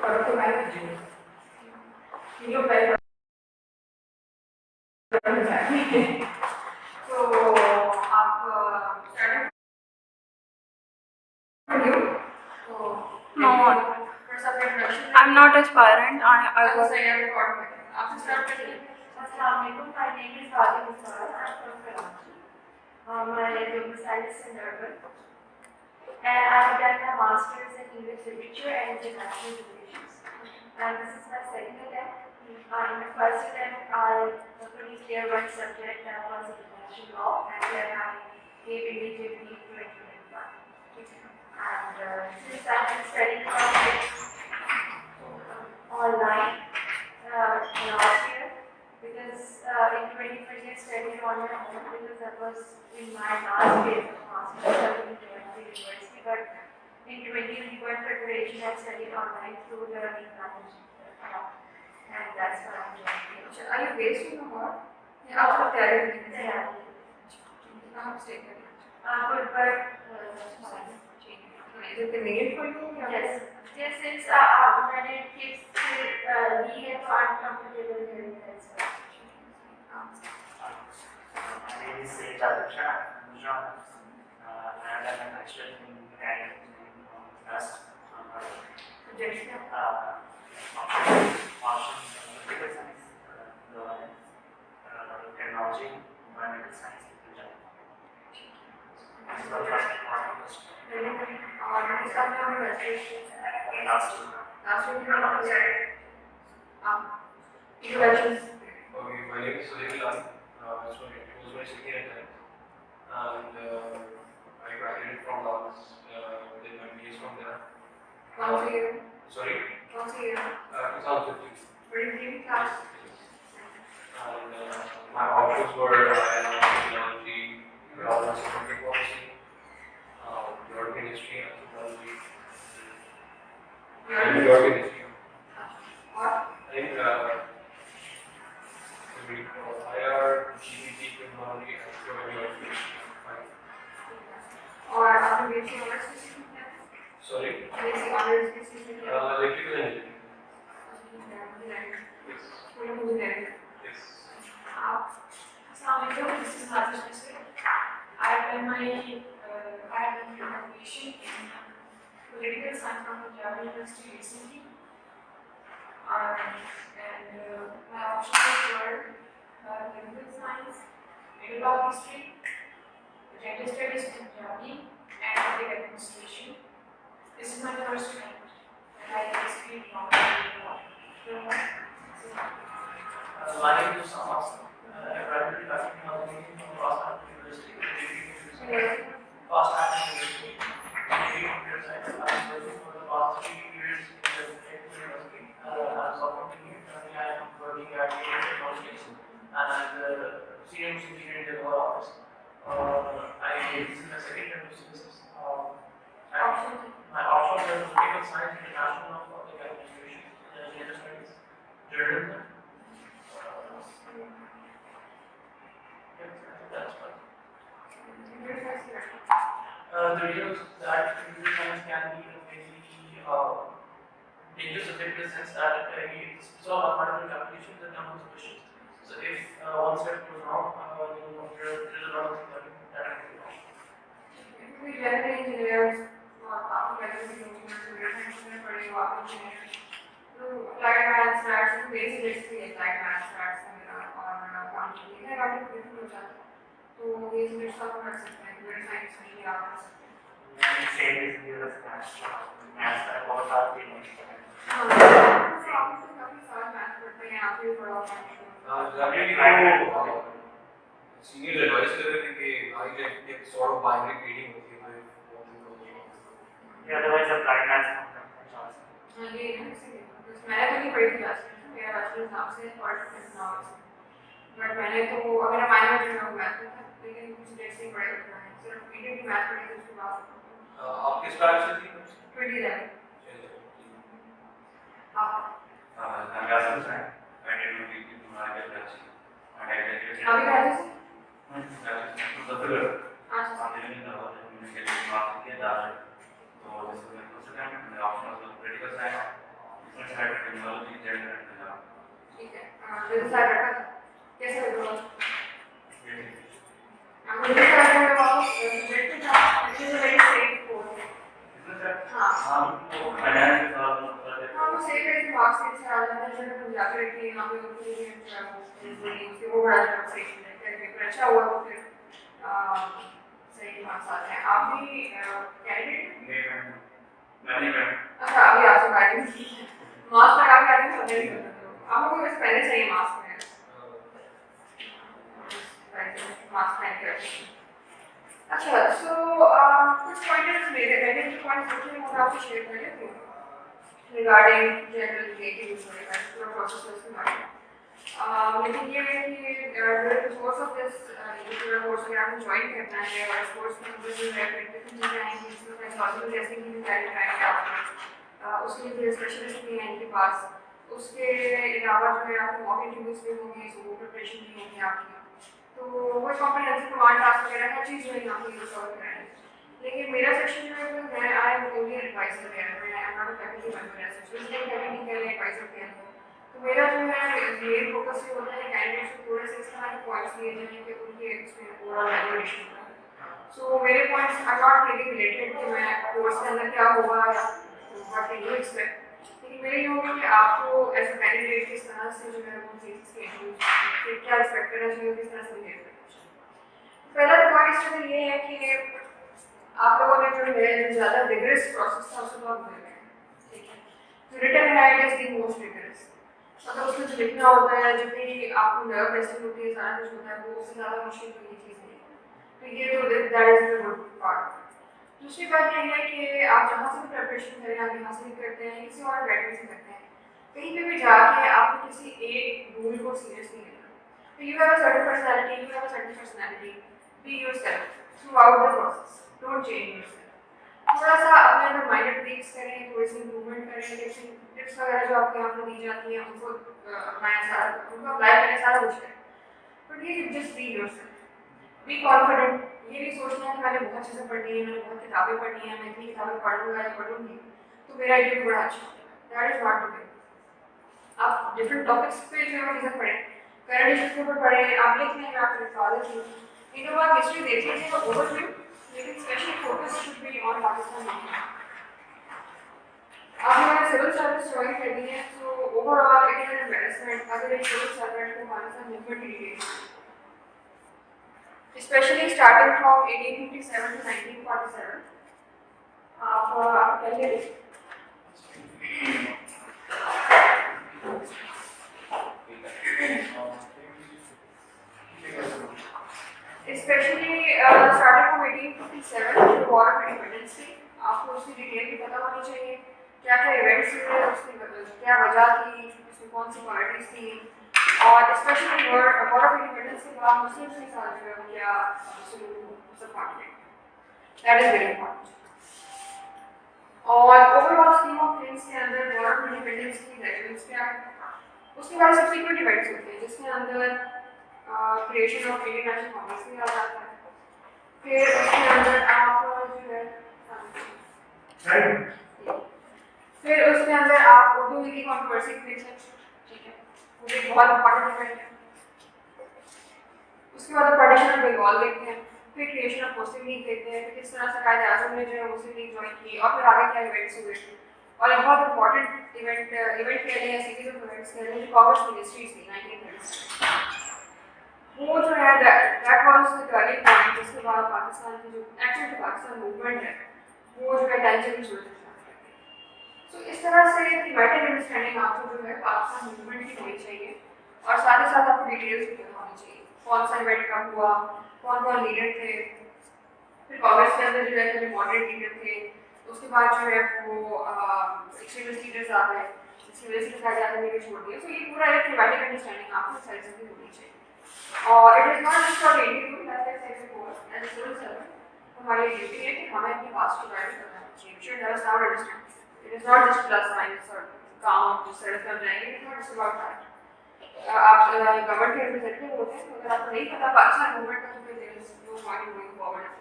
और तो मैं ये जो पहले तो आप start you No, I'm not aspirant. I was. आपसे स्टार्ट करिए. अस्सलाम वालेकुम. My name is Badi Musara. I'm from Karachi. My domicile is in Durban. And I have done my master's in English literature and international relations. And this is my second attempt. In my first attempt, I pretty clear one subject that was international law, and then I gave immediately to implement. And since I've been studying online last year, because in 2020 I studied on my own because that was in my last phase of master's studying in the university. But in 2021 preparation I studied online through the e-management. And that's what I'm doing. Are you based in Lahore? Yeah, out of Kerala. Yeah. Kहाँ stay करें? Is it convenient for you? Yes. Yes, since मैंने tips ली है तो I'm comfortable doing that. My name is Syed Jadab Shah. I'm John. I am an lecturer in Trust. Options political science, technology, environmental science, this is the first question. Last year. Introductions. Okay, my name is Sudhir Lal. So it was my second attempt, and I graduated from Lawrence. Did my BS from there. Once a year. Sorry. 2015. Very brief class. And my options were technology, governance and public policy, European history, anthropology, and European history. I think IR, GPT, technology, and European history. और आपने basic honours किस चीज़ में किया? Sorry. Basic honours किस चीज़ में किया? Electrical engineering. Yes. Engineering. Yes. Assalamu alaikum. This is Nazish Misri. I have done my graduation in political science from Punjab University recently. And my options were political science, middle law history, gender studies Punjabi, and public administration. This is my first attempt, and I experienced long My name is Sam Aslam. I graduated back in 2018 from Boston University. Boston University. Computer science. I was working for the past 3 years in the technical university. As a company, currently I am working at Technologies and senior engineer in the Lahore office. This is my second year of business. My options are political science, international law, public administration, gender studies, journalism. That's fine. The reason that computer science can be a very dangerous subject in the sense that it's all about mathematical calculations and numbers questions. So if one step goes wrong, there's a lot of things that can go wrong. We generally engineers आपको कैसे engineers पढ़े हो आप engineers तो applied maths maths basic basically applied maths maths और accounting ये काफी difficult हो जाता है तो ये subjects आप पढ़ सकते हैं computer science में आप पढ़ सकते हैं Same is the maths का बहुत सारा फील्ड है हाँ तो आप काफी सारा maths पढ़ते हैं आप भी थोड़ा senior advice कर रहे थे कि आई जब एक sort of binary reading होती है Yeah, otherwise applied maths हाँ ये है इसीलिए मैंने तो नहीं पढ़ी थी क्लास में मेरा बैचलर्स नाम से और नाम से बट मैंने तो अगर माइनर जो है मैथ में था लेकिन कुछ सब्जेक्ट्स नहीं पढ़े उतना है सिर्फ बीटेक की मैथ पढ़ी थी उसके बाद आप किस क्लास से थी 2011 आप I'm Yasin Sain. I did my PhD from Rajasthan University. And I graduated. अभी कहाँ से Graduation from the Philippines. अच्छा I'm living in the world and communication master किया जा रहा है. So this is my first attempt. My option was political science. Technology gender and Punjab. ठीक है, बिजनेस साइड रखा था, कैसे होगा? बिजनेस साइड में वापस रिलेटेड था, it is a very safe course. हाँ हाँ वो फाइनेंस के साथ हाँ, वो सेफ है कि मार्क्स के साथ आ जाता है, जब हम जाते रहते हैं यहाँ पे उनके लिए उसके वो बड़ा सेफ है, पेपर अच्छा हुआ तो फिर सही मार्क्स आते हैं। आप भी कैंडिडेट? मैनेजमेंट। अच्छा, अभी आपसे बात नहीं की है, मार्क्स लगा के आगे समझ नहीं सकते, आपको बस पहले चाहिए मार्क्स में, मार्क्स पहन के रखिए। अच्छा, सो कुछ पॉइंटर्स मैंने जो पॉइंट्स लिखे हैं वो आपसे शेयर कर लेती हूँ रिगार्डिंग जनरल रिलेटिव पूरा प्रोसेस के बारे में। लेकिन ये है कि during the course of this पूरा कोर्स अगर आपको ज्वाइन करना है और इस कोर्स में मुझे जो है डिफरेंट चीज़ें आएंगी जिसमें मेथोडोलॉजी टेस्टिंग की भी तैयारी कराएंगे आपको, उसके लिए स्पेशलिस्ट भी हैं इनके पास, उसके अलावा जो है आपको मॉक इंटरव्यूज भी होंगे, सो वो प्रिपरेशन भी होंगी आपकी, तो वो कॉम्प्रिहेंसिव कमांड टास्क वगैरह हर चीज़ जो है यहाँ पे यूज कवर कराएंगे। लेकिन मेरा सेक्शन जो है मैं आई एम ओनली एडवाइजर है, मैं I am not a faculty member as such, इसलिए फैकल्टी के लिए एडवाइजर के हैं। तो मेरा जो है मेन फोकस ये होता है कैंडिडेट्स को थोड़े से इस तरह के पॉइंट्स दिए जाएं कि उनके इसमें ओवरऑल वैल्यूएशन हो। सो मेरे points are not really related कि मैं कोर्स के अंदर क्या होगा या व्हाट यू एक्सपेक्ट, लेकिन मेरे ये होगा कि आपको एज अ कैंडिडेट किस तरह से जो है वो चीज़ के इंटरव्यू क्या एक्सपेक्ट करना चाहिए, किस तरह से बिहेव करना चाहिए। पहला पॉइंट इसमें ये है कि आप लोगों ने जो है ज़्यादा रिगरस प्रोसेस था उसको बहुत मिल गया, ठीक है, जो रिटर्न है it is the most rigorous, मतलब उसमें जो लिखना होता है जब भी आपको नर्व टेस्टिंग होती है सारा कुछ होता है वो उससे ज़्यादा मुश्किल तो ये चीज़ नहीं है, तो ये तो that is the good part. दूसरी बात ये है कि आप जहाँ से भी प्रिपरेशन करें, आप यहाँ से भी करते हैं किसी और गाइडेंस से करते हैं, कहीं पे भी जाके आपको किसी एक रूल को सीरियसली लेना, तो you have a certain personality, you have a certain personality, be yourself throughout the process, don't change yourself. थोड़ा सा अपने अंदर माइनर ट्रिक्स करें, थोड़ी सी इम्प्रूवमेंट करें, टिप्स वगैरह जो आपको यहाँ पर दी जाती हैं उनको अपनाएं, सारा उनको अप्लाई करें, सारा कुछ करें, बट ये just be yourself, be confident. ये नहीं सोचना है कि मैंने बहुत चीज़ें पढ़नी है, मैंने बहुत किताबें पढ़नी है, मैं इतनी किताबें पढ़ लूँगा या पढ़ूँगी तो मेरा इंटरव्यू बड़ा अच्छा होगा, that is not the way. आप डिफरेंट टॉपिक्स पे जो है चीज़ें पढ़ें, करंट इश्यूज के ऊपर पढ़ें, आप लिख लें, आप निकालें, इनके बाद हिस्ट्री देख लीजिएगा ओवरव्यू, लेकिन special focus should be on Pakistan. आप मैंने सिविल सर्विस ज्वाइन कर दी है, so overall it is an embarrassment अगर एक सिविल सर्वेंट को पाकिस्तान मूवमेंट की detail, specially starting from 1857 to 1947, आप पहले स्पेशली स्टार्टिंग फ्रॉम 1857 जो वॉर ऑफ इंडिपेंडेंस थी, आपको उसकी डिटेल भी पता होनी चाहिए, क्या क्या इवेंट्स हुए, उसकी क्या वजह थी, उसमें कौन सी पार्टीज थी, और स्पेशली वॉर ऑफ इंडिपेंडेंस के बाद मुस्लिम्स के साथ जो है वो क्या conflict, that is very important. और ओवरऑल स्कीम ऑफ थिंग्स के अंदर वॉर ऑफ इंडिपेंडेंस की रेलेवेंस क्या है, उसके बाद सब्सिक्वेंट इवेंट्स होते हैं जिसके अंदर creation of Indian national Congress भी आ जाता है, फिर उसके अंदर आप जो है फिर उसके अंदर आप उर्दू हिंदी कॉन्ट्रोवर्सी देख सकते हैं, ठीक है, वो भी बहुत इंपॉर्टेंट इवेंट है। उसके बाद पार्टीशन ऑफ बंगाल देखते हैं, फिर क्रिएशन ऑफ मुस्लिम लीग देखते हैं, फिर किस तरह से कायदे आज़म ने जो है मुस्लिम लीग ज्वाइन की, और फिर आगे क्या इवेंट्स हुए, और एक बहुत इंपॉर्टेंट इवेंट कह लें या सीरीज ऑफ इवेंट्स कह लें, कांग्रेस मिनिस्ट्रीज थी 1930, वो जो है that was the turning point, जिसके बाद पाकिस्तान की जो एक्चुअल पाकिस्तान मूवमेंट है वो जो है टेंशन शुरू हो जाती है। सो इस तरह से थीमेटिक अंडरस्टैंडिंग आपको जो है पाकिस्तान मूवमेंट की होनी चाहिए, और साथ ही साथ आपको डिटेल्स भी पता होनी चाहिए, कौन सा इवेंट कब हुआ, कौन कौन लीडर थे, फिर कांग्रेस के अंदर जो है मॉडरेट लीडर थे, उसके बाद जो है वो एक्सट्रीमिस्ट लीडर्स आ गए, एक्सट्रीमिस्ट के साथ आदमी ने छोड़ दिया। सो ये पूरा एक थीमेटिक अंडरस्टैंडिंग आपको सारी चीज़ें होनी चाहिए, और it is not just for individual, that is second course as civil servant हमारी ड्यूटी है कि हमें अपनी पास्ट को गाइड करना चाहिए, we should have a sound understanding, it is not just plus minus और काम जिस तरह से हम जाएंगे, it is not just about that. आप गवर्नमेंट के रिप्रेजेंटेटिव होते हैं, तो अगर आपको नहीं पता पाकिस्तान मूवमेंट का तो फिर there is no point going forward.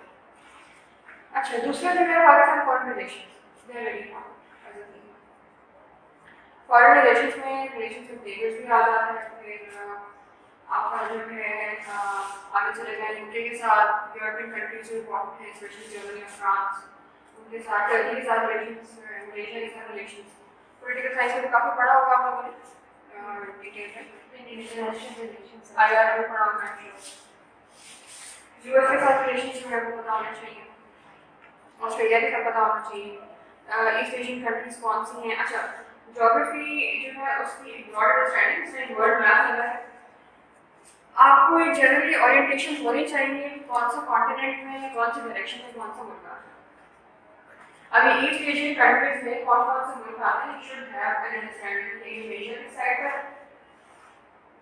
अच्छा, दूसरा जो है Pakistan foreign relations, they are very important as a thing. Foreign relations में रिलेशंस विद नेबर्स भी आ जाता है। फिर आपका जो है आगे चले जाए यूके के साथ, यूरोपियन कंट्रीज जो इम्पॉर्टेंट है स्पेशली जर्मनी और फ्रांस, उनके साथ टर्की के साथ रिलेशंस, मलेशिया के साथ रिलेशंस। पॉलिटिकल साइंस में काफ़ी पढ़ा होगा आप लोगों ने डिटेल में, इंटरनेशनल रिलेशंस IR में पढ़ा होगा यूएस के साथ रिलेशंस जो है वो पता होना चाहिए, ऑस्ट्रेलिया के साथ पता होना चाहिए, ईस्ट एशियन कंट्रीज कौन सी हैं। अच्छा, ज्योग्राफी जो है उसकी एक ब्रॉड अंडरस्टैंडिंग, इसमें वर्ल्ड मैप लगा है। आपको एक जनरली ओरिएंटेशन होनी चाहिए कौन सा कॉन्टिनेंट में, कौन सी डायरेक्शन में कौन सा मुल्क आता है। अभी ईस्ट एशियन कंट्रीज में कौन कौन से मुल्क आते हैं, you should have an understanding कि एशिया की साइड पर,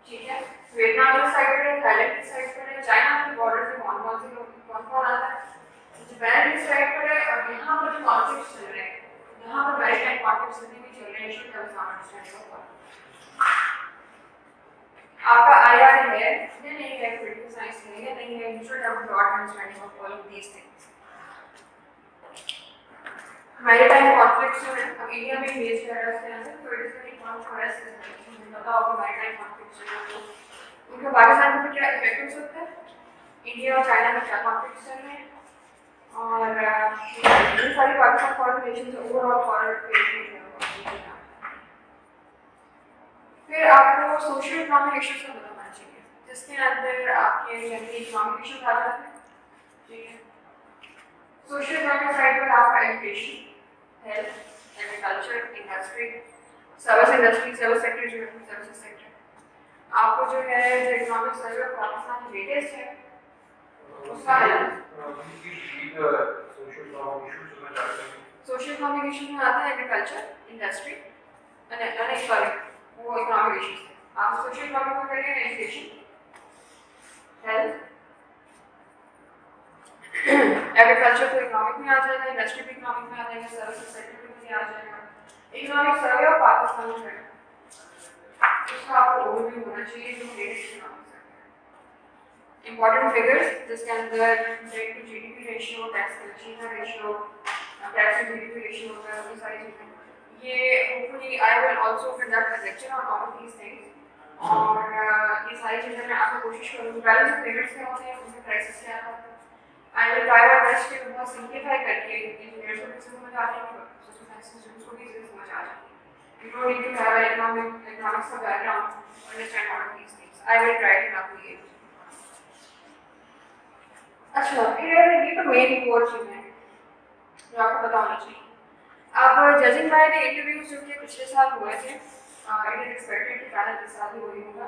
ठीक है, वियतनाम की साइड पर है, थाईलैंड की साइड पर है, चाइना के बॉर्डर से कौन कौन से लोग कौन कौन आता है, जापान की साइड पर है, और यहाँ पर जो कॉन्फ्लिक्ट्स चल रहे हैं, यहाँ पर मैरीटाइम कॉन्फ्लिक्ट्स भी चल रहे हैं, you should have some understanding of आपका IR है या नहीं है, पॉलिटिकल साइंस है या नहीं है, you should have broad understanding of all of these things. Maritime conflicts जो है अब इंडिया में फेस कर रहा है उसके अंदर, तो इट इज वेरी कॉन्ट्रोवर्स, मुझे पता होगा मैरीटाइम कॉन्फ्लिक्ट्स जो है तो उनका पाकिस्तान पर क्या इफेक्ट हो सकता है, इंडिया और चाइना में क्या कॉन्फ्लिक्ट्स चल रहे हैं, और ये सारी Pakistan foreign relations overall foreign. फिर आपको सोशल इकोनॉमिक इश्यूज का पता होना चाहिए, जिसके अंदर आपके जनरली इकोनॉमिक इश्यूज आ जाते हैं, ठीक है। सोशल इकोनॉमिक साइड पर आपका education, health, agriculture, industry, service industry, service sector जो है सर्विस सेक्टर, आपको जो है जो इकोनॉमिक सर्वे पाकिस्तान की लेटेस्ट है उसका है। सोशल इकोनॉमिक इश्यूज में आता है एग्रीकल्चर, इंडस्ट्री, सॉरी वो इकोनॉमिक इश्यूज है। आप सोशल इकोनॉमिक में करेंगे एजुकेशन, हेल्थ, एग्रीकल्चर तो इकोनॉमिक में आ जाएगा, इंडस्ट्री भी इकोनॉमिक में आ जाएगा, सर्विस सेक्टर में भी आ जाएगा। इकोनॉमिक सर्वे ऑफ पाकिस्तान में है, उसका आपको ओवरव्यू होना चाहिए जो latest economic survey, important figures जिसके अंदर debt to GDP ratio, tax collection का ratio, tax to GDP ratio होता है, वो सारी चीजें। ये hopefully I will also conduct a lecture on all of these things, और ये सारी चीजें मैं आपको कोशिश करूंगी बैलेंस ऑफ पेमेंट्स क्या होते हैं, उनके प्राइसेस क्या होते हैं, आई विल ट्राई माय बेस्ट कि बहुत सिंपलीफाई करके इंजीनियर्स को भी समझ आ जाएगी, सोशल साइंस स्टूडेंट्स को भी समझ आ जाएगी। You don't need to have economics का background to understand all of these things, I will try to आपको ये। अच्छा, फिर ये तो मेन कोर चीज़ है जो आपको पता होना चाहिए। अब जजिंग बाय द इंटरव्यूज जो कि पिछले साल हुए थे, इट इज एक्सपेक्टेड कि पहले इस साल ही वही होगा।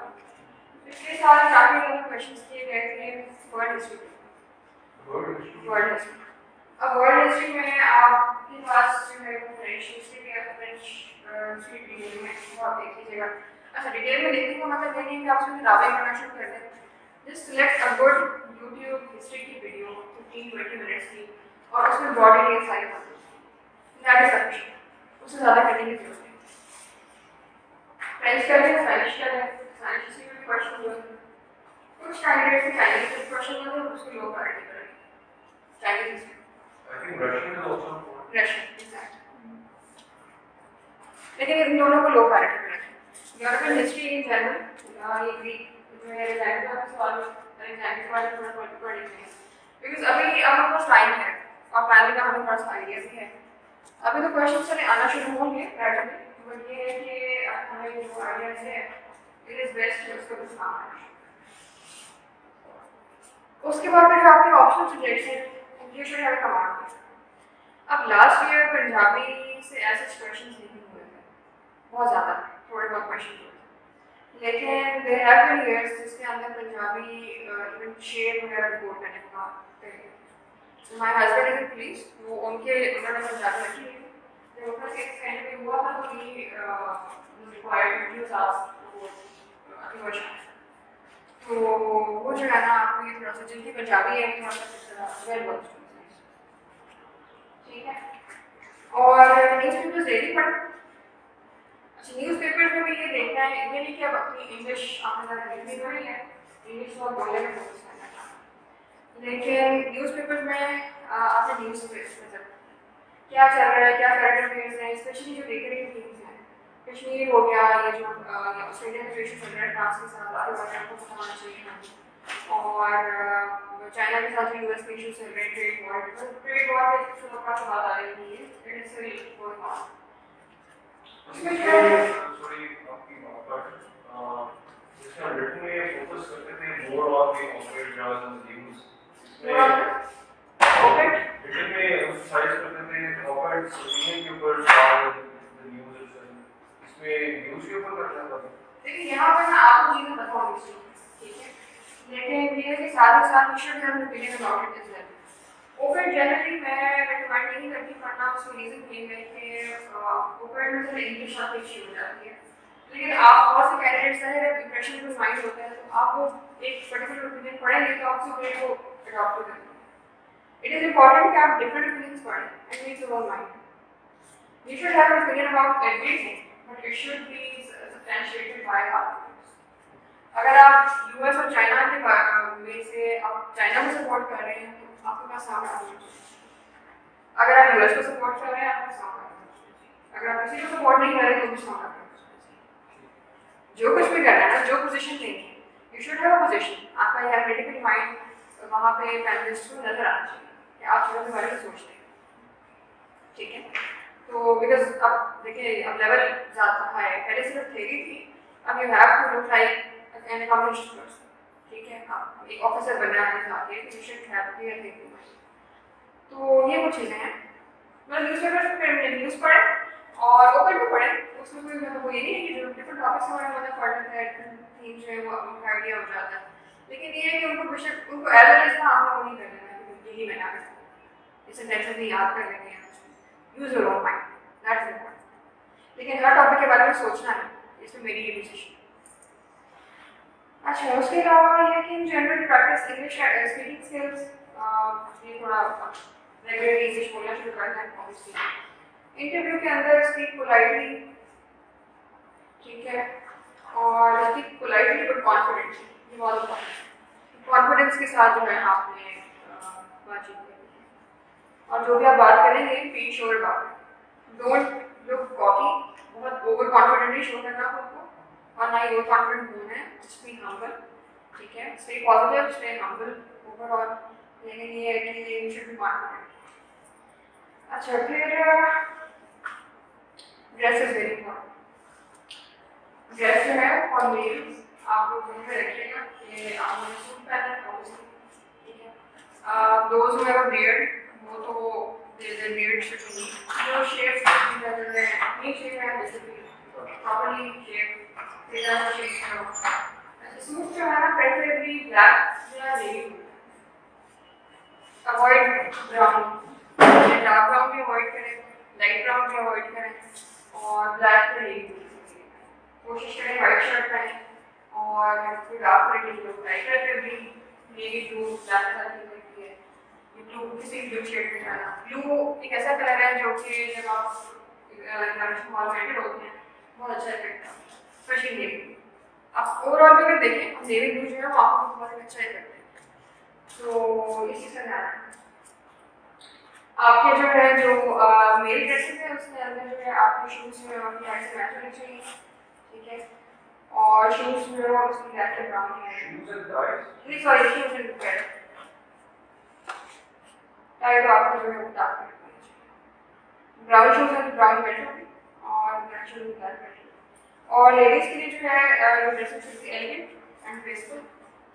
पिछले साल काफ़ी ज़्यादा क्वेश्चंस किए गए थे वर्ल्ड हिस्ट्री। अब वर्ल्ड हिस्ट्री में आपके पास जो है वो फ्रेंच हिस्ट्री भी है, फ्रेंच हिस्ट्री डिटेल में बहुत देख लीजिएगा। अच्छा, डिटेल में देखने का मतलब ये नहीं कि आप उसमें दावे करना शुरू कर दें, just select a good YouTube history की वीडियो 15-20 मिनट्स की, और उसमें ब्रॉड डिटेल सारी बातें, दैट इज सफिशिएंट, उससे ज़्यादा करने की जरूरत नहीं। फ्रेंच कर लें, स्पेनिश कर लें, स्पेनिश हिस्ट्री में भी क्वेश्चन हुए, कुछ कैंडिडेट्स से चाइनीज से क्वेश्चन हुए थे, उसको लो प्रायोरिटी करेंगे Chinese history. I think Russian is also important. Russian, exact, लेकिन इन दोनों को लो प्रायोरिटी पे रखें। यूरोपियन हिस्ट्री इन जनरल, ये ग्रीक जो है एग्जाम्पल का सवाल, एग्जाम्पल के बारे में थोड़ा पढ़ेंगे, बिकॉज अभी हमारे पास टाइम है और पहले का हमें थोड़ा सा आइडिया भी है। अभी तो क्वेश्चन सारे आना शुरू होंगे रैंडमली, बट ये है कि हमें जो आइडिया है इट इज बेस्ट उसको कुछ काम है। उसके बाद फिर जो आपके ऑप्शन सब्जेक्ट्स हैं यू शुड हैव कमांड। अब लास्ट ईयर पंजाबी से ऐसे क्वेश्चंस नहीं हुए थे, बहुत ज़्यादा थोड़े बहुत क्वेश्चन हुए थे, लेकिन देयर हैव बीन ईयर्स जिसके अंदर पंजाबी इवन शेर वगैरह रिपोर्ट करने को कहा। My husband is in police, वो उन्होंने पंजाबी रखी है, तो उनका सिक्स एंड में हुआ था तो ही रिक्वायर्ड टू टास्क अभी वर्षन, तो वो जो है ना आपको ये थोड़ा सा जिनकी पंजाबी है थोड़ा सा वेल वर्क, ठीक है। और न्यूज़पेपर्स डेली पढ़ें। अच्छा, न्यूज़पेपर्स में भी ये देखना है, ये नहीं कि अब अपनी इंग्लिश आपने ज़्यादा लिखनी तो नहीं है, इंग्लिश बहुत बोलने में फोकस करना है, लेकिन न्यूज़पेपर्स में आपने न्यूज़ क्या चल रहा है, क्या करंट अफेयर्स हैं, स्पेशली जो रिकरिंग थिंग्स हैं, कश्मीर हो गया, ये जो ऑस्ट्रेलिया का सिचुएशन चल रहा है फ्रांस के साथ, उसके बारे में आपको पता होना चाहिए हमें। और चाइना के साथ यूएस के इशू चल रहे हैं, ट्रेड वॉर के इशू का बात आ रही है, it is still going on. उसमें जो है सॉरी आपकी बात पर जिसका रिटर्न में फोकस करते थे more on the operate journal news return में एम्फसाइज करते थे ऑपरेट ओपिनियन के ऊपर द न्यूज़ इसमें न्यूज़ के ऊपर करना था। देखिए यहाँ पर मैं आपको चीज़ें बताऊंगी, ठीक है, लेकिन ये है कि साथ ही साथ should have an opinion about it as well. Op-ed generally मैं रिकमेंड नहीं करती पढ़ना, उसका रीज़न ये है कि ओपेड में सिर्फ इंग्लिश आप अच्छी हो जाती है, लेकिन आप बहुत से कैंडिडेट्स हैं इंप्रेशन में माइंड होता है, तो आप वो एक पर्टिकुलर ओपिनियन पढ़ेंगे तो आपसे ओपिनियन को अडॉप्ट करेंगे। इट इज़ इम्पॉर्टेंट कि आप डिफरेंट ओपिनियंस पढ़ें and make your own mind. You should have an opinion about everything, but it should be substantiated by arguments. अगर आप यूएस और चाइना के में से आप चाइना को सपोर्ट कर रहे हैं तो आपके पास साउंड आर्गुमेंट चाहिए। अगर आप यूएस को सपोर्ट कर रहे हैं आपके साउंड आर्गुमेंट चाहिए। अगर आप किसी को सपोर्ट नहीं कर रहे तो भी साउंड आर्गुमेंट चाहिए। जो कुछ भी करना है ना, जो पोजीशन लेंगे, you should have a position. आपका यह क्रिटिकल माइंड वहाँ पे पैनलिस्ट को नजर आना चाहिए कि आप चीज़ों के बारे में सोचते हैं, ठीक है। तो बिकॉज अब देखिए अब लेवल ज़्यादा हाई है, पहले सिर्फ थ्योरी थी, अब you have to look like an accomplished person, ठीक है। आप एक ऑफिसर बनना है चाहते हैं तो you should have clear thinking. तो ये कुछ चीज़ें हैं। मतलब न्यूज़पेपर पे न्यूज़ पढ़ें और ओपन भी पढ़ें, उसमें कोई मतलब वो ये नहीं है कि जो डिफरेंट टॉपिक्स के बारे में मतलब पढ़ लेते हैं, थीम जो है वो उनका आइडिया हो जाता है, लेकिन ये है कि उनको बेशक उनको एज एल एज ना आपने वो नहीं कर लेना है, यही मैंने आगे इसे नेक्स्ट नहीं याद कर लेंगे, use your own mind, that is important. लेकिन हर टॉपिक के बारे में सोचना है, इसमें मेरी ये डिसीजन। अच्छा, उसके अलावा ये कि in general practice English speaking skills, ये थोड़ा रेगुलर इंग्लिश बोलना शुरू करना है ऑब्वियसली। इंटरव्यू के अंदर स्पीक पोलाइटली, ठीक है, और स्पीक पोलाइटली बट कॉन्फिडेंटली, ये बहुत इम्पोर्टेंट। कॉन्फिडेंस के साथ जो है आपने बातचीत करनी है, और जो भी आप बात करेंगे be sure about it. Don't look cocky, बहुत ओवर कॉन्फिडेंट नहीं शो करना खुद को, और ना ही ओवर कॉन्फिडेंट होना है, जस्ट बी हम्बल, ठीक है। Stay positive, stay humble overall, लेकिन ये है कि यू शुड बी कॉन्फिडेंट। अच्छा, फिर dress is very important. Dress जो है फॉर मेल्स आप लोग ध्यान में रखिएगा कि आपने सूट पहना है ऑब्वियसली, ठीक है। Those who have a beard, वो तो देयर बियर्ड शुड बी जो शेव करते हैं, नहीं शेव है बेसिकली प्रॉपर्ली शेव, तेरा शेव करो। अच्छा, सूट जो है ना प्रेफरेबली ब्लैक या navy blue, avoid brown, dark brown भी अवॉइड करें, लाइट ब्राउन भी अवॉइड करें, और ब्लैक या नेवी ब्लू कोशिश करें वाइट शर्ट पहने, और कोई डार्क कलर की जो light preferably navy blue black colour की होती है, ब्लू किसी ब्लू शेड में जाना। ब्लू एक ऐसा कलर है जो कि जब आप एग्जामिनेशन हॉल में एंटर होते हैं बहुत अच्छा इफेक्ट आता है, स्पेशली नेवी ब्लू। आप ओवरऑल भी अगर देखें नेवी ब्लू जो है वो आपको बहुत अच्छा इफेक्ट है, तो इस चीज़ का ध्यान रखें। आपके जो है जो मेल ड्रेसेस है उसके अंदर जो है आपके शूज़ जो है आपकी हाइट से मैच होने चाहिए, ठीक है, और शूज़ जो है वो उसकी ब्लैक एंड ब्राउन है, शूज एंड टाइज, नहीं sorry shoes and pant, tie तो आपका जो है वो डार्क कलर होना चाहिए, brown shoes and brown belt होगी, और black shoes and black belt. और लेडीज़ के लिए जो है dresses should be elegant and graceful,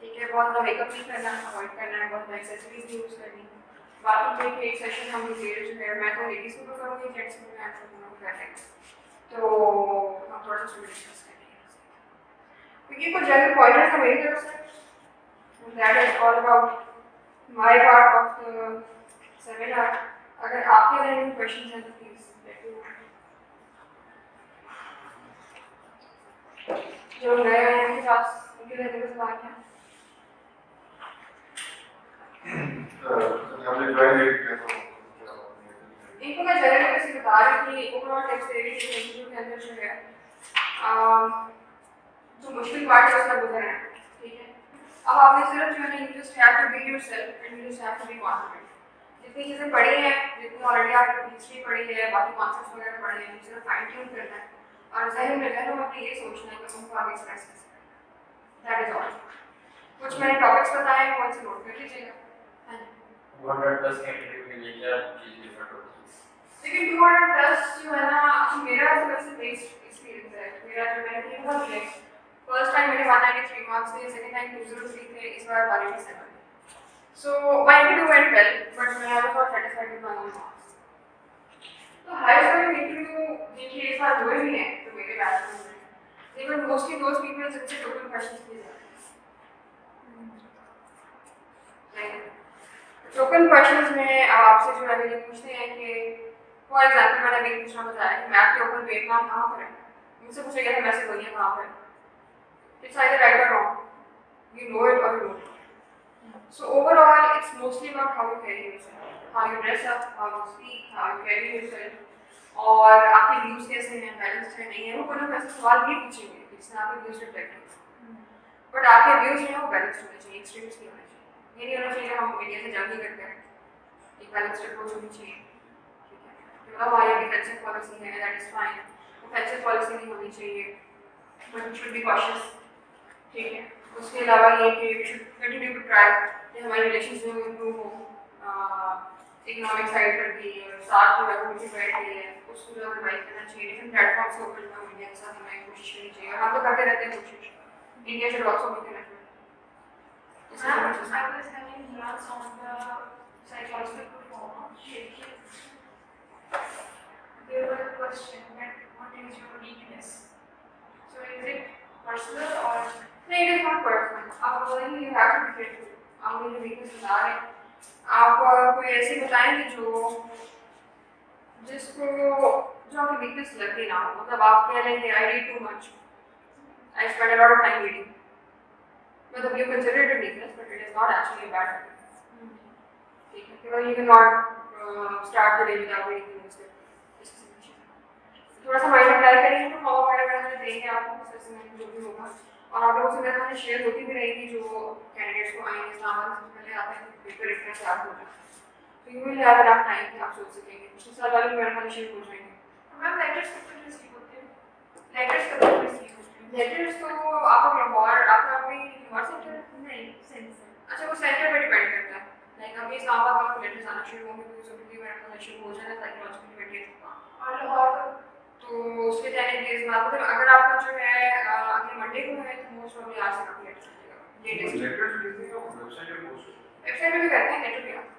ठीक है, बहुत ज़्यादा मेकअप नहीं करना, अवॉइड करना है, बहुत ज़्यादा एक्सेसरीज भी यूज़ करनी है। बाकी में एक सेशन हम जो है मैं तो लेडीज़ को भी करूँगी, जेंट्स को भी मैं आप लोगों को करेंगे, तो हम थोड़ा सा उसमें डिस्कस करेंगे, क्योंकि कुछ जनरल पॉइंटर्स हैं मेरी तरफ से। That is all about my part of the seminar. अगर आपके जहन में क्वेश्चन हैं तो प्लीज लेट मी नो। जो नए आए हैं उनके पास उनके रहने का सवाल क्या? हमने ज्वाइन नहीं किया तो इनको मैं जनरल वैसे बता रही थी, ओवरऑल टेक्स्ट सीरीज के अंदर जो है जो मुश्किल पार्ट है उसका गुजर है, ठीक है। अब आपने सिर्फ जो है ना, you just have to be yourself and you just have to be confident. जितनी चीज़ें पढ़ी हैं, जितनी ऑलरेडी आपने हिस्ट्री पढ़ी है, बाकी कॉन्सेप्ट्स वगैरह पढ़े हैं, सिर्फ फाइन ट्यून करना है। और जहन में रहना मतलब ये सोचना है कि उनको आगे एक्सप्रेस कैसे करें, दैट इज ऑल। कुछ मैंने टॉपिक्स बताए हैं, वो ऐसे नोट कर लीजिएगा। 210 कैटेगरी के लिए क्या चीज डिफरेंट होती है? लेकिन 210 जो है ना, मेरा तो वैसे बेस्ड एक्सपीरियंस है, मेरा जो मैंने किया था ये फर्स्ट टाइम मेरे 193 मार्क्स थे, सेकंड टाइम 203 थे, इस बार 187। So I did do very well, but मैं was not satisfied with my own marks. तो हाई स्कोरिंग इंटरव्यू जिनके इस बार हुए भी हैं तो मेरे बैच में हुए, लेकिन मोस्टली दोज पीपल जिनसे टोटल क्वेश्चंस किए जाते हैं। टोकन क्वेश्चंस में अब आपसे जो है ये पूछते हैं कि फॉर एग्जांपल मैंने अभी पूछना बताया कि मैप के ऊपर वियतनाम कहाँ पर है, मुझसे पूछेगा कि मैसेज बोलिए कहाँ पर है, इट्स आइदर राइट और wrong, you know it or you don't. So overall, it's mostly about how you carry yourself, how you dress up, how you speak, how you carry yourself, और आपके views कैसे हैं, balance है नहीं है, वो कोई वैसे सवाल भी पूछेंगे जिससे आपके views रिफ्लेक्ट हों, बट आपके views जो है वो बैलेंस होने चाहिए, एक्सट्रीम्स नहीं होने चाहिए। ये नहीं होना चाहिए कि हम मीडिया से जंग ही करते हैं, एक बैलेंस्ड अप्रोच होनी चाहिए, ठीक है। मतलब हमारी डिफेंसिव पॉलिसी है, that is fine, offensive policy नहीं होनी चाहिए, but we should be cautious, ठीक है। उसके अलावा ये कि we should continue to try कि हमारे रिलेशंस में इम्प्रूव हो, इकोनॉमिक साइड पर भी साथ जो है कम्युनिटी बैठ रही है उसको जो रिवाइव करना चाहिए, डिफरेंट प्लेटफॉर्म्स के ऊपर जो मीडिया के साथ हमें कोशिश करनी चाहिए, और हम तो करते रहते हैं कोशिश, India should also make an effort. I was having class on the psychological performance. There was a question that what is your weakness? So is it personal or? No, it is not personal. आप बोलेंगे you have to be careful. आप मुझे weakness बता रहे हैं, आप कोई ऐसी बताएंगे जो जिसको जो आपकी weakness लगती ना हो, मतलब आप कह रहे हैं I read too much, I spend a lot of time reading, मतलब you consider it a weakness, but it is not actually a bad habit. ठीक है, because you cannot start the day without reading the newspaper. थोड़ा सा mind apply करेंगे तो follow वगैरह देंगे आपको असेसमेंट जो भी होगा, और आप लोगों से मेरे साथ शेयर होती भी रहेगी जो कैंडिडेट्स को आएंगे इस्लामाबाद सबसे पहले आते हैं पेपर इतना स्टार्ट हो जाता है, तो you will have enough time कि आप सोच सकेंगे, पिछले साल वाले मेरे साथ शेयर हो जाएंगे। मैम लेटर्स कब तक रिसीव होते हैं? लेटर्स कब तक रिसीव होते हैं? लेटर्स तो आप लाहौर आपका अभी लाहौर सेंटर नहीं, सेंसर। अच्छा वो सेंटर पे डिपेंड करता है, लाइक अभी इस्लामाबाद में आपको लेटर्स आना शुरू होंगे क्योंकि उसमें मेरा कनेक्शन हो जाना साइकोलॉजिकल मेडिएट और लाहौर का तो उसके 10 डेज बाद, मतलब अगर आपका जो है अगले मंडे को है तो मोस्ट प्रॉब्ली आज से आपको लेटर मिलेगा, लेटेस्ट लेटर्स भेजते हैं वेबसाइट पे पोस्ट करते हैं। वेबसाइट पे भी करते हैं, लेटर भी आता है।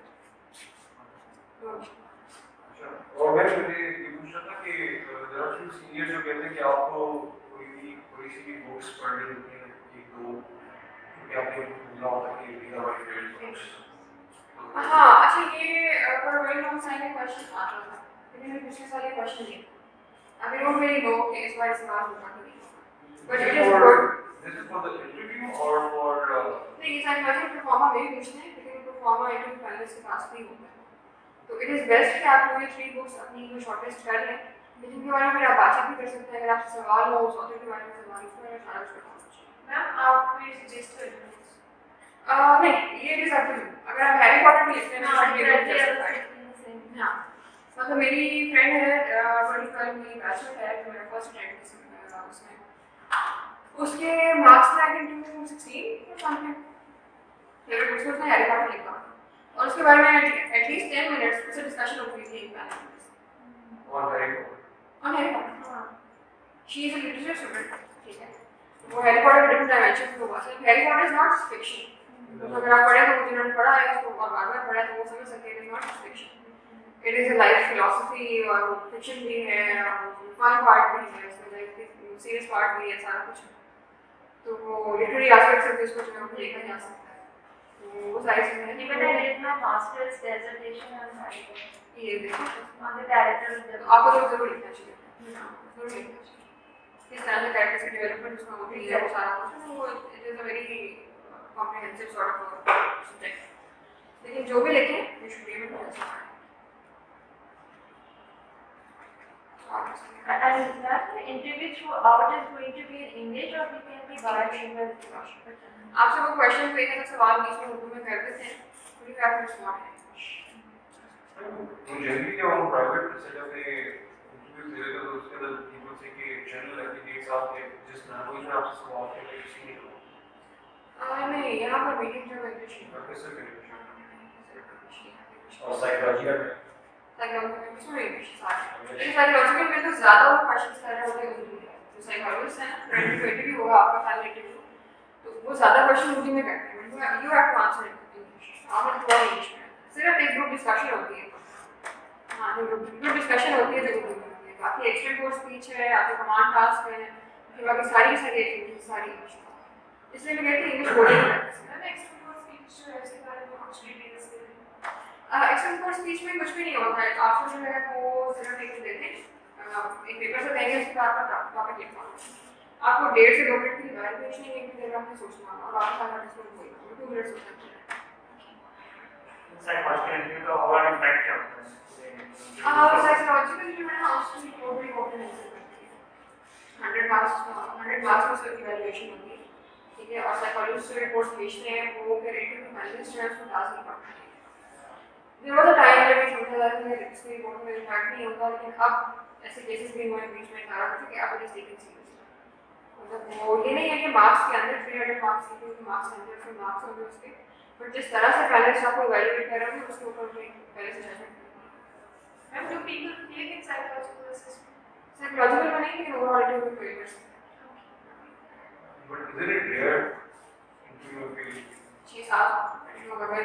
अच्छा, और मैं ये पूछ रहा था कि देयर आर फ्यू सीनियर्स जो कहते हैं कि आपको कोई सी भी बुक्स पढ़नी होती है एक दो, क्योंकि आपको भूलना होता है कि these are my favorite books। हाँ अच्छा, ये फॉर वेरी लॉन्ग टाइम में क्वेश्चन आ रहा था, लेकिन पिछले साल ये क्वेश्चन नहीं, अभी डोंट रियली नो कि इस बार सवाल होगा कि नहीं, but it is good. This is for the interview or for नहीं, ये सारे क्वेश्चन परफॉर्मा में भी पूछते हैं, लेकिन परफॉर्मा इंटरव्यू पैनलिस्ट के पास भी होता है, तो इट इज बेस्ट कि आप लोग ये 3 बुक्स अपनी जो शॉर्टलिस्ट कर लें, लेकिन के बारे में फिर आप बातचीत भी कर सकते हैं, अगर आपसे सवाल हो उस ऑथर के बारे में सवाल उसमें सारा कुछ बताना चाहिए। मैम आप कोई सजेस्ट कर दो। नहीं, ये it is up to you, अगर आप हैरी पॉटर भी लिखते हैं हाँ, तो हाँ, मतलब मेरी फ्रेंड है 25 मेरी बैचलर है जो मेरा फर्स्ट अटेम्प्ट है उसमें, उसके मार्क्स थे आई थिंक 216 या समथिंग, फेवरेट बुक्स में उसने हैरी पॉटर लिखा और उसके बारे में एटलीस्ट 10 मिनट्स उससे डिस्कशन हो गई थी पैनल में on Harry Potter? On Harry Potter. She is a literature student, ठीक है, वो हैरी पॉटर के डिफरेंट डायमेंशंस को बात है, Harry Potter is not fiction, तो अगर आप पढ़े तो जिन्होंने पढ़ा है उसको और बार-बार पढ़ा है तो वो समझ सकते हैं it is not fiction, it is a life philosophy, और फिक्शन भी है और फन पार्ट भी है इसमें, लाइक सीरियस पार्ट भी है, सारा कुछ है, तो वो लिटरेरी एस्पेक्ट से इसको जो है देखा जा सकता है, तो वो सारी चीजें हैं। Even I did my master's dissertation on Harry Potter, ये देखो on the character of the तो आपको तो जरूर लिखना चाहिए, जरूर लिखना चाहिए किस तरह से कैरेक्टर की डेवलपमेंट उसमें होती है, वो सारा कुछ, वो it is a very comprehensive sort of subject, लेकिन जो भी लिखें you should be able to justify. and that the interview throughout is going to be in English or we can be bilingual? आपसे वो क्वेश्चन कोई ऐसा सवाल बीच में उर्दू में कर देते हैं तो फिर आप स्मार्ट है। तो जनरली जब हम प्राइवेट सेटअप में इंटरव्यू दे रहे थे तो उसके अंदर पीपल से कि चैनल साथ के जिस लैंग्वेज में आपसे सवाल किया गया किसी ने नहीं, यहाँ पर मीटिंग जो इंग्लिश में कैसे करेंगे और साइकोलॉजी का साइकोलॉजिकल में तो ज़्यादा वो क्वेश्चंस कर रहे होते हैं उर्दू में, जो साइकोलॉजिस्ट है ना, इंटरव्यू भी होगा आपका फाइनल इंटरव्यू, तो वो ज़्यादा क्वेश्चन उर्दू में करते हैं, you have to answer in English, आप थोड़ा इंग्लिश में, सिर्फ एक ग्रुप डिस्कशन होती है, हाँ ग्रुप डिस्कशन होती है जो उर्दू में होती है, बाकी एक्सटेंड कोर्स स्पीच है, आपके कमांड टास्क है, फिर बाकी सारी एक्टिविटीज सारी इंग्लिश में, इसलिए मैं कहती हूँ इंग्लिश बोलिए एक्सटेंड कोर्स स्पीच में कुछ भी नहीं होता है, आपको जो है वो सिर्फ एक देते हैं, एक पेपर से देंगे, उसके बाद आपका टॉपिक लिखना होगा, आपको 1.5 से 2 मिनट की वैलिडेशन ही एक देर में सोचना होगा और आपका सारा डिस्कस होगा 2 मिनट सोचना चाहिए। साइकोलॉजिकल इंटरव्यू का ओवर इम्पैक्ट क्या होता है? साइकोलॉजिकल जो है ना उसकी रिपोर्ट भी ओपन नहीं करती है, 100 मार्क्स में उसकी इवैल्यूएशन होती है, ठीक है, और साइकोलॉजिस्ट जो रिपोर्ट भेजते हैं वो फिर इंटरव्यू फाइनलिस्ट जो है उसको टास्क नहीं पड़ता है। There was a time जब मैं समझा था कि इसकी रिपोर्ट में इम्पैक्ट नहीं होता, लेकिन अब ऐसे केसेस भी हुए बीच में सारा कुछ कि अब इट इज टेकन सीरियसली, मतलब वो ये नहीं है कि मार्क्स के अंदर 300 मार्क्स की मार्क्स के अंदर फिर मार्क्स होंगे उसके, बट जिस तरह से पहले से आपको इवैल्यूएट कर रहे हैं उसके ऊपर भी पहले से judgement And do people believe in psychological assessment? Psychological में नहीं, लेकिन ओवरऑल इंटरव्यू में कोई but is it rare interview के 6-7 लोग अगर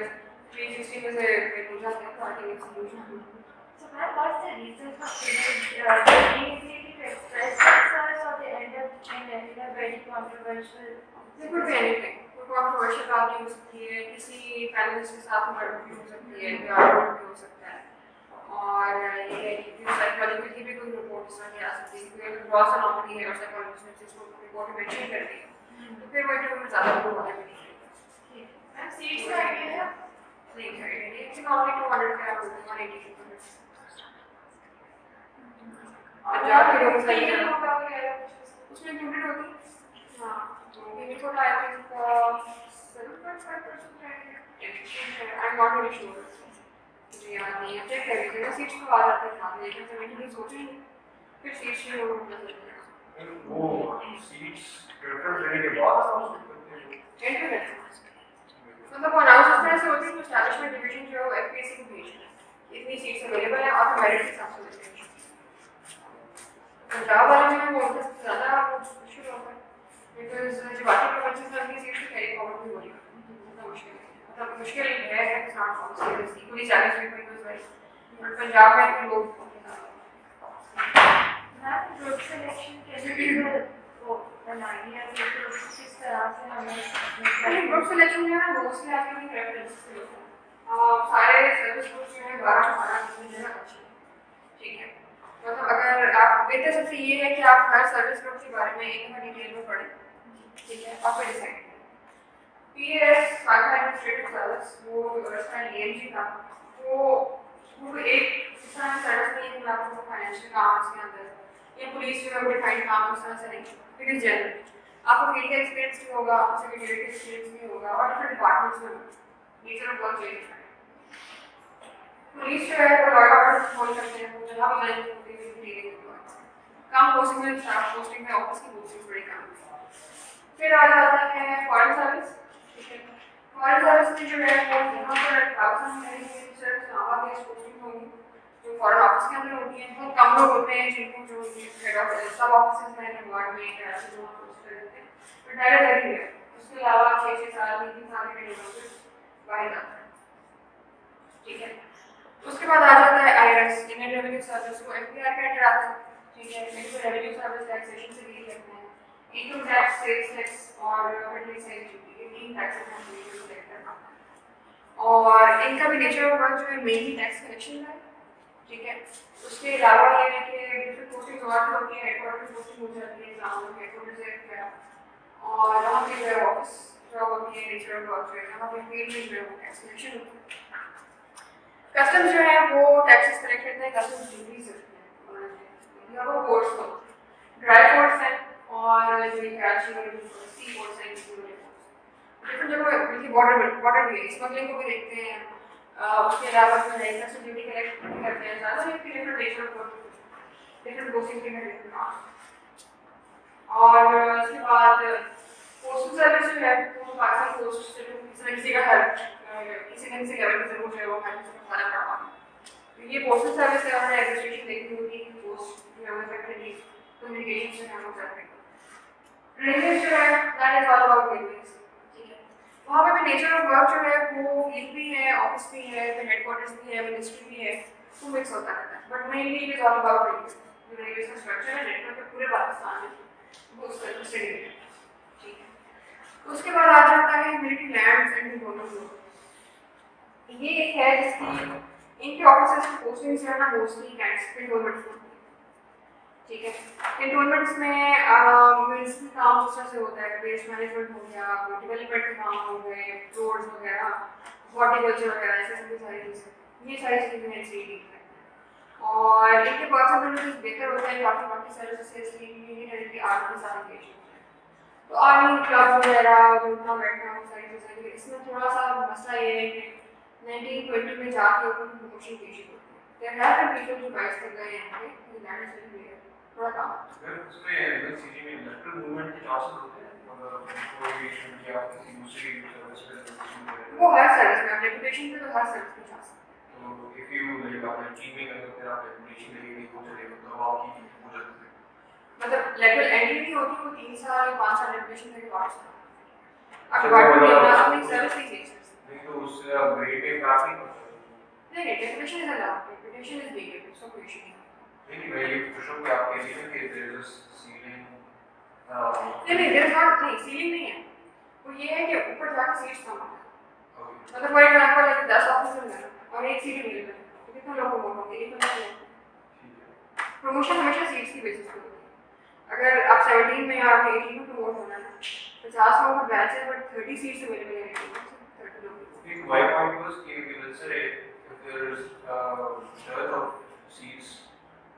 360 में से पूछ जाते हैं तो I think it's solution. So, ma'am, what's the reason for people being easily to express themselves or they end up in a very controversial It could be anything. कोई controversial बात नहीं हो सकती है, किसी पैनलिस्ट के साथ मर्डर भी हो सकती है, आर्गुमेंट भी हो सकता है, और ये है कि साइकोलॉजिकल की भी कोई रिपोर्ट इस तरह की आ सकती है, कोई ग्रॉस अनोमली है और साइकोलॉजिस्ट ने इसको रिपोर्ट में मेंशन कर दिया, तो फिर वो इंटरव्यू में ज़्यादा लोग होने भी नहीं। and seats का idea है? नहीं है, it's only 200 का 180 पंजाब के लोग सही Female है, होगा वगैरह कुछ? उसमें इंक्लूडेड होगी, हाँ, तो maybe for I think 7.5% रहेगा, I'm not really sure, मुझे याद नहीं है, चेक कर लीजिएगा, सीट्स तो आ जाते हैं साथ में, लेकिन 70 सोचे नहीं, फिर सीट्स नहीं होगा मतलब वो सीट्स प्रेफरेंस देने के बाद मतलब वो अनाउंस इस तरह से होती है कि एस्टैब्लिशमेंट डिवीजन जो है वो एफपीएससी को भेजता है, इतनी सीट्स अवेलेबल है और मेरिट के हिसाब से देते हैं। पंजाब वाले में वो उनका सबसे ज़्यादा मुश्किल होता है, बिकॉज जो बाकी प्रोविंसेस में अपनी सीट्स कैरी फॉरवर्ड भी हो रही है, मतलब मुश्किल है इट्स नॉट सीरियसली पूरी challenging because very, but Punjab में इतने लोग Ma'am, group selection can you give an idea कि किस तरह से हमें ग्रुप सिलेक्शन जो है मोस्टली आपकी प्रेफरेंस से होता है, सारे सर्विस ग्रुप्स जो है 12-12 जो है अच्छे हैं, ठीक है, मतलब अगर आप बेहतर सबसे ये है कि आप हर सर्विस ग्रुप के बारे में एक बार डिटेल में पढ़ें, ठीक है, और फिर डिसाइड करें। पीएस फाइनल एडमिनिस्ट्रेटिव सर्विस वो उसका डीएमजी था, वो एक किसान सर्विस नहीं है, आपको फाइनेंशियल काम इसके अंदर या पुलिस जो है डिफाइंड काम उस तरह से नहीं, इट इज जनरल, आपको फील्ड का एक्सपीरियंस भी होगा, आपको सेक्रेटरी का एक्सपीरियंस भी होगा और डिफरेंट डिपार्टमेंट्स में नेचर ऑफ वर्क चेंज है। पुलिस जो है वो लॉ ऑर्डर खोल सकते हैं, वो जहाँ भी लाइन होती है डीलिंग होगा, कम पोस्टिंग में स्टाफ पोस्टिंग में ऑफिस की पोस्टिंग बड़ी कम है। फिर आ जाता है फॉरेन सर्विस, ठीक है, फॉरेन सर्विस में जो है वो यहाँ पर 1000 सर्विस पोस्टिंग होगी जो फॉरेन ऑफिस के अंदर होती है, बहुत कम लोग होते हैं जिनको जो हेड ऑफ सब ऑफिस में वार्ड में जो पोस्ट करते हैं, बट डायरेक्ट है, उसके अलावा 6 साल 3 साल के लिए बाहर जाता है, ठीक है। उसके बाद आ जाता है आईआरएस, इंडियन रेवेन्यू सर्विस, को एफपीआर का अंडर आता है, ठीक है, इनको रेवेन्यू सर्विस टैक्सेशन से डील करते हैं, इनकम टैक्स, सेल्स टैक्स और फैक्ट्री सेल ड्यूटी, ये 3 टैक्सेस हैं जो कलेक्ट करना है, और इनका भी नेचर ऑफ वर्क जो है मेनली टैक्स कलेक्शन का है, ठीक है। उसके अलावा ये है कि डिफरेंट पोस्टिंग और होती है, हेडक्वार्टर की पोस्टिंग हो जाती है, एग्जाम हेडक्वार्टर से है, और वहाँ पे जो है ऑफिस जॉब होती है, नेचर ऑफ वर्क जो है वहाँ पे फील्ड में जो है वो टैक्स कलेक्शन होती है। कस्टम्स जो है वो टैक्सेस कलेक्ट करते हैं, कस्टम्स ड्यूटीज रखते हैं, या वो कोर्ट्स को ड्राई कोर्ट्स हैं और जो कराची और सी कोर्ट्स हैं, डिफरेंट जगह बल्कि बॉर्डर भी है, स्मगलिंग को भी देखते हैं, उसके अलावा जो है कस्टम ड्यूटी कलेक्ट करते हैं, ज़्यादा different nature of work, different posting के डिफरेंट काम, पोस्ट से किसी न किसी का हेल्प किसी न किसी लेवल पे जरूर जो है वो हेल्प से खाना पड़ा। तो ये पोस्टल सर्विस है और एडमिनिस्ट्रेशन देखनी होगी कि पोस्ट जो है इफेक्टिवली कम्युनिकेशन से हम करते हैं। रेलवे जो है that is all about railways, ठीक है। वहाँ पे भी नेचर ऑफ वर्क जो है वो फील्ड भी है, ऑफिस भी है, फिर हेडक्वार्टर्स भी है, मिनिस्ट्री भी है, तो मिक्स होता रहता है। But mainly it is all about railways. जो रेलवे का स्ट्रक्चर है नेटवर्क पूरे पाकिस्तान में वो उस तरह से है, ठीक है। उसके बाद आ जाता है मिलिट्री लैंड्स एंड कंट्रोल। ये एक है जिसकी इनके ऑफिसर्स की पोस्टिंग जो है ना मोस्टली कैंटोनमेंट्स में, ठीक है। कैंटोनमेंट्स में म्यूनिसिपल काम जिस तरह से होता है, वेस्ट मैनेजमेंट हो गया, डेवलपमेंट के काम हो गए, रोड्स वगैरह, हॉर्टिकल्चर वगैरह, ऐसी सभी सारी चीज़ें, ये सारी चीज़ें ऐसे ही है। और इनके परसेंटेज बेहतर होता है काफ़ी बाकी सर्विसेज से, इसलिए आर्मी के साथ एंगेज होते हैं। तो आर्मी क्लब वगैरह उठना बैठना वो सारी चीज़ें, इसमें थोड़ा सा मसला ये है कि 1920 में जाके उनको प्रमोशन की शुरू होती है। देयर हैव बीन पीपल जो गाइस कर गए हैं यहाँ पे दैट इज वेरी थोड़ा काम। अगर उसमें सीजी में लेफ्टल मूवमेंट के चांसेस होते हैं कोई या किसी दूसरी सर्विस पे वो हर सर्विस में रेपुटेशन पे तो हर सर्विस में चांस। तो इफ यू लाइक आप टीम में अगर फिर आप रेपुटेशन लेके हो चलेगा तो आपकी हो जाती है, मतलब लेवल एंट्री नहीं होती, वो 3 साल या 5 साल रेपुटेशन के बाद अब डिपार्टमेंट में अपनी सर्विस नहीं दे सकते। नहीं तो उससे आप ग्रेड पे प्राप्त नहीं कर सकते। नहीं reputation is allowed, reputation is big, so कोई इशू नहीं। नहीं मैं ये पूछ रहा हूँ कि आपके लिए कि देयर इज सीलिंग नहीं देयर इज नॉट, नहीं सीलिंग नहीं है, वो ये है कि ऊपर जाके सीट्स कम होता है। ओके मतलब फॉर एग्जांपल अगर 10 ऑफिसर हैं और एक सीट अवेलेबल है तो कितने लोग प्रमोट होंगे, एक बंदा नहीं। ठीक है प्रमोशन हमेशा सीट्स की बेसिस पे होती है। अगर आप 17 में या 18 में प्रमोट होना है 50 लोगों का बैच है बट 30 सीट्स अवेलेबल है, 30 लोग। एक my point was कि let's say if there is dearth of seats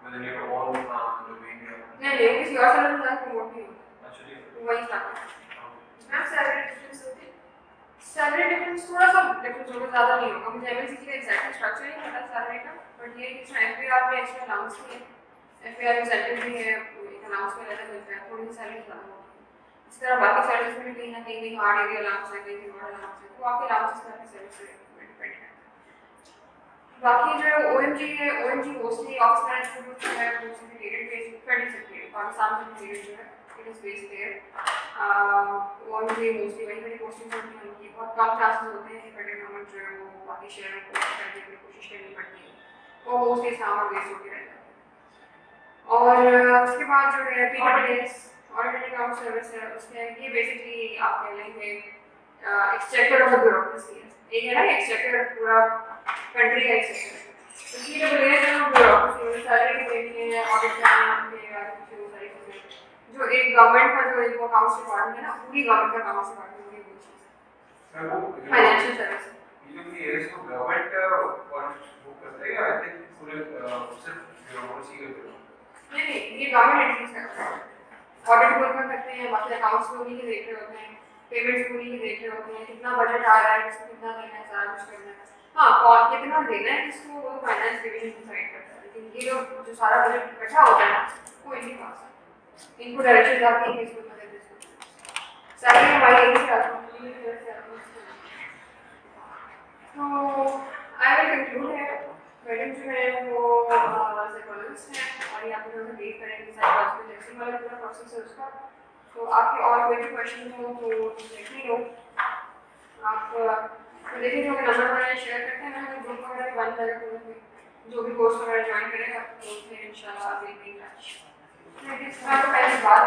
within your own domain नहीं किसी और सर्विस में जाके प्रमोट नहीं होता, actually वही स्टार्ट है। मैम सैलरी डिफरेंस होती है? सैलरी डिफरेंस थोड़ा सा डिफरेंस होगा, ज़्यादा नहीं होगा। मुझे एमएलसी का एग्जैक्ट स्ट्रक्चर नहीं पता सैलरी का, बट ये कि इसमें एफपीआर में एक्स्ट्रा अलाउंस भी है, एफपीआर इंसेंटिव भी है, एक अलाउंस में रहता मिलता है, थोड़ी सी सैलरी ज़्यादा होती है। इस तरह बाकी सर्विस में भी कहीं ना कहीं हार्ड एरिया अलाउंस है, कहीं और अलाउंस है, तो आपके अलाउंस पर आपकी सर्विस पे डिपेंड है। बाकी जो है ओएमजी है, ओएमजी मोस्टली ऑफिस मैनेजमेंट जो है वो syndicated base federal secretary Pakistan में सिंडिकेटेड जो है it is based there. OMG mostly वही बड़ी पोस्टिंग होती है उनकी, बहुत कम चांसेस होते हैं कि फेडरल गवर्नमेंट जो है वो बाकी शहरों को करने की कोशिश करनी पड़ती है, वो मोस्टली इस्लामाबाद बेस्ड होकर रहता है। और उसके बाद जो है पीडब्ल्यूएस ऑडिट अकाउंट सर्विस है, उसमें ये बेसिकली आप कह लेंगे एक्सचेकर ऑफ ब्यूरोक्रेसी है। एक है ना एक्सचेकर पूरा कंट्री का एक्सचेकर, तो पीडब्ल्यूएस है ब्यूरोक्रेसी, सैलरी देनी है, ऑडिट करना है, वो सारी चीज़ें जो एक गवर्नमेंट का जो एक अकाउंट्स डिपार्टमेंट है ना, पूरी गवर्नमेंट का अकाउंट्स डिपार्टमेंट है वो चीज़ फाइनेंशियल सर्विस। ये जो ये इसको गवर्नमेंट ऑडिट वो करता है आई थिंक पूरे सिर्फ ब्यूरोक्रेसी के नहीं ये गवर्नमेंट एंटिटीज करते हैं, ऑडिट बोर्ड का करते हैं, बाकी अकाउंट्स को उन्हीं के देख रहे होते हैं, पेमेंट्स को उन्हीं के देख रहे होते हैं, कितना बजट आ रहा है, किसको कितना देना है, सारा कुछ करना है। हाँ कौन कितना देना है किसको वो फाइनेंस डिवीजन डिसाइड करता है, लेकिन ये जो सारा बजट इकट्ठा होता है वो इनके पास है, इनको डायरेक्शन आती है कि इसको मदद दे। सैलरी हमारी यही से आती है। तो आई विल कंक्लूड है मैडम जो है वो साइकोलॉजिस्ट हैं और यहाँ पर डील करेंगे साइकोलॉजिकल टेस्टिंग वाला पूरा प्रोसेस है उसका। तो आपके और कोई भी क्वेश्चन हो तो देख लो आप, देखिए जो नंबर वगैरह शेयर करते हैं ना, ग्रुप वगैरह बन जाएगा, जो भी कोर्स वगैरह ज्वाइन करेगा तो फिर इंशाल्लाह विल बी इन टच। मैं तो पहले बात